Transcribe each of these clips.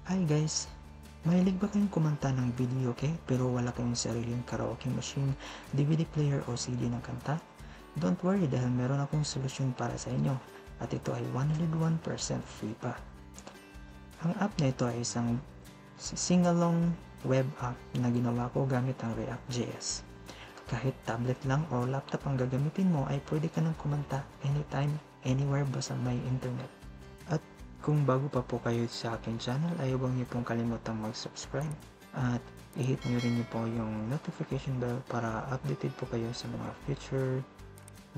Hi guys! Mahilig ba kayong kumanta ng videoke pero wala kayong sariling karaoke machine, DVD player o CD ng kanta? Don't worry dahil meron akong solusyon para sa inyo at ito ay 101% free pa. Ang app na ito ay isang sing-along web app na ginawa ko gamit ang React.js. Kahit tablet lang o laptop ang gagamitin mo ay pwede ka nang kumanta anytime, anywhere basta may internet. At kung bago pa po kayo sa aking channel ay huwag niyo pong kalimutang mag-subscribe at i-hit niyo rin niyo po yung notification bell para updated po kayo sa mga future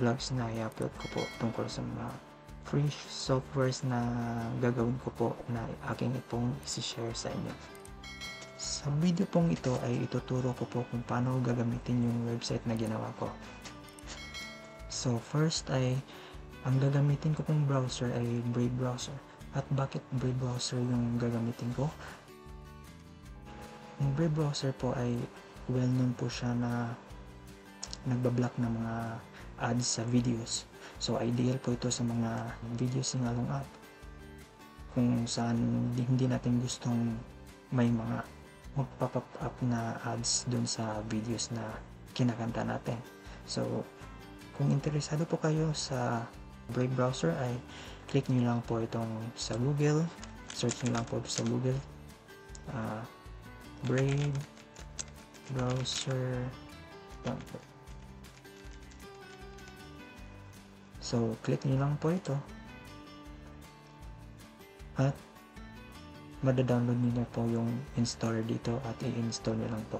vlogs na i-upload ko po tungkol sa mga free softwares na gagawin ko po na aking pong isi-share sa inyo. Sa video pong ito ay ituturo ko po kung paano gagamitin yung website na ginawa ko. So first ay ang gagamitin ko pong browser ay Brave browser. At bakit Brave browser yung gagamitin ko? Yung Brave browser po ay well known po siya na nagbablock ng mga ads sa videos. So ideal po ito sa mga video sing-along app kung saan hindi natin gustong may mga mag-pop up na ads dun sa videos na kinakanta natin. So kung interesado po kayo sa Brave browser ay click nyo lang po itong sa Google, search nyo lang po sa Google, Brave browser. So click nyo lang po ito at madadownload nyo na po yung installer dito at i-install nyo lang po.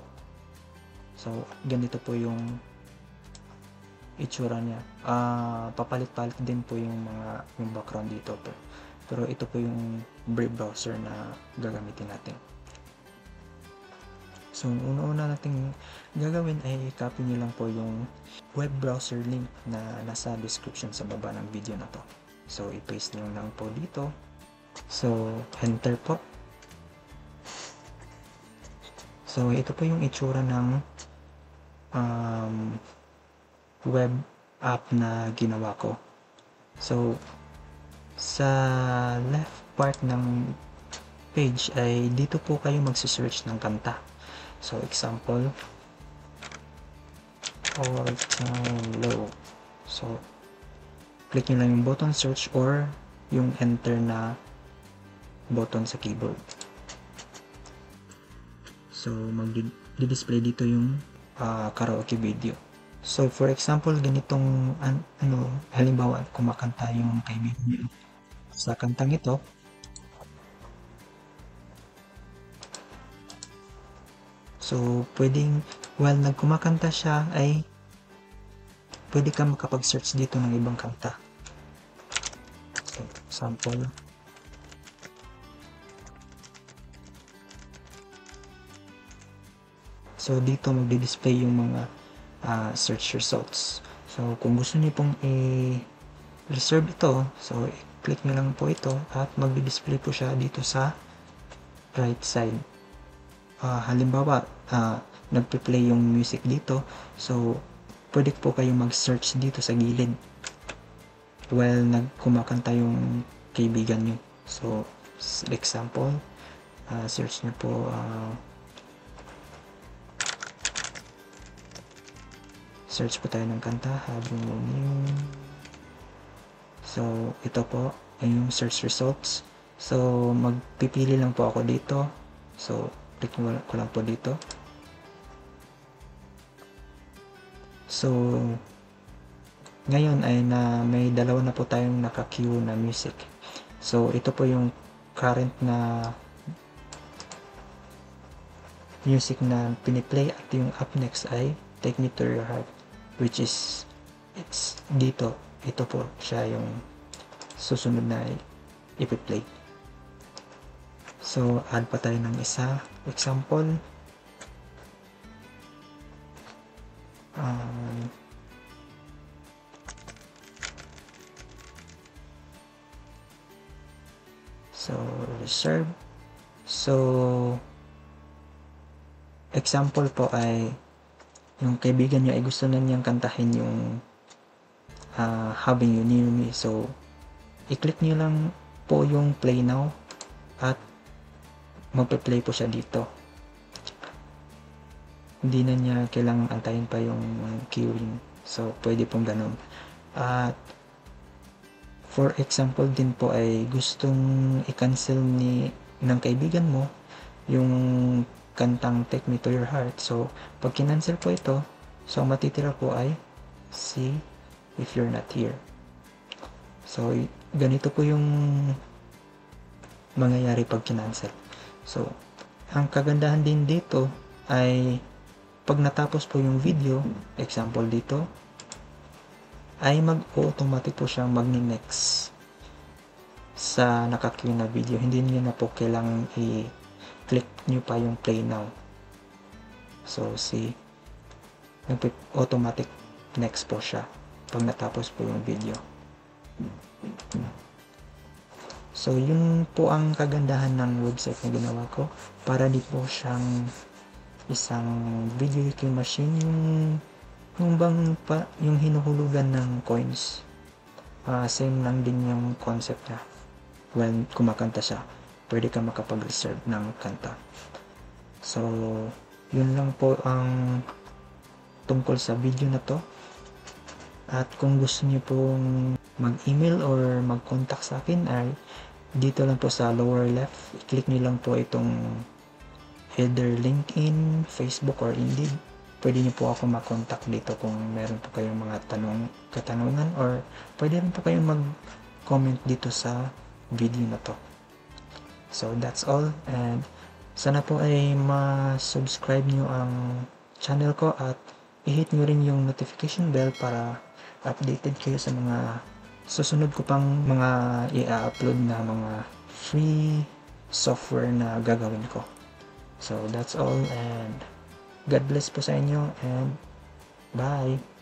So ganito po yung itsura niya. Papalit-palit din po yung background dito pero ito po yung Brave browser na gagamitin natin. So una-una nating gagawin ay i-copy nyo lang po yung web browser link na nasa description sa baba ng video na to. So i-paste nyo lang po dito. So enter po. So ito po yung itsura ng web app na ginawa ko. So sa left part ng page ay dito po kayo magse-search ng kanta. So example, all time low. So click nyo lang yung button search or yung enter na button sa keyboard. So mag-display dito yung karaoke video. So for example, ganitong halimbawa kumakanta yung kaibigan niyo sa kantang ito. So pwedeng while nagkumakanta siya ay pwede ka makapag-search dito ng ibang kanta. So sample. So dito magdi-display yung mga search results. So kung gusto niyo pong i-reserve ito, so i-click nyo lang po ito at magdi-display po siya dito sa right side. Halimbawa, nagpe-play yung music dito, so pwede po kayong mag-search dito sa gilid while nagkumakanta yung kaibigan nyo. So example, search nyo po search po tayo ng kanta, Having You New. So ito po ay yung search results. So magpipili lang po ako dito. So click ko lang po dito. So ngayon ay may dalawa na po tayong naka-queue na music. So ito po yung current na music na piniplay at yung up next ay Take Me to Your Heart, which is dito. Ito po siya yung susunod na ipi-play. So add pa tayo ng isa. Example, so reserve. So example po ay yung kaibigan niya ay gusto na niyang kantahin yung Having You Near Me. So i-click niyo lang po yung play now at magpe-play po siya dito. Hindi na niya kailangang antayin pa yung queuing. So, pwede pong ganun. At, for example din po ay gustong i-cancel ng kaibigan mo yung kantang Take Me To Your Heart. So, pag kinancel po ito, so ang matitira po ay See If You're Not Here. So, ganito po yung mangyayari pag kinancel. So, ang kagandahan din dito ay pag natapos po yung video, example dito, ay mag-automatic po siyang mag-next sa naka-queue na video. Hindi niyo na po kailangang i-click nyo pa yung play now. So, see, automatic next po siya pag natapos po yung video. So, yun po ang kagandahan ng website na ginawa ko. Para di po siyang isang video queue machine, yung hinuhulugan ng coins. Same lang din yung concept niya. When kumakanta siya, pwede ka makapag-reserve ng kanta. So, yun lang po ang tungkol sa video na to. At kung gusto niyo pong mag-email or mag-contact sa akin ay dito lang po sa lower left. I-click niyo lang po itong either LinkedIn, Facebook, or Indeed. Pwede niyo po ako mag-contact dito kung meron po kayong mga katanungan, or pwede rin po kayong mag-comment dito sa video na to. So that's all, and sana po ay ma-subscribe niyo ang channel ko at i-hit niyo rin yung notification bell para updated kayo sa mga susunod ko pang mga i-upload na mga free software na gagawin ko. So that's all, and God bless po sa inyo, and bye!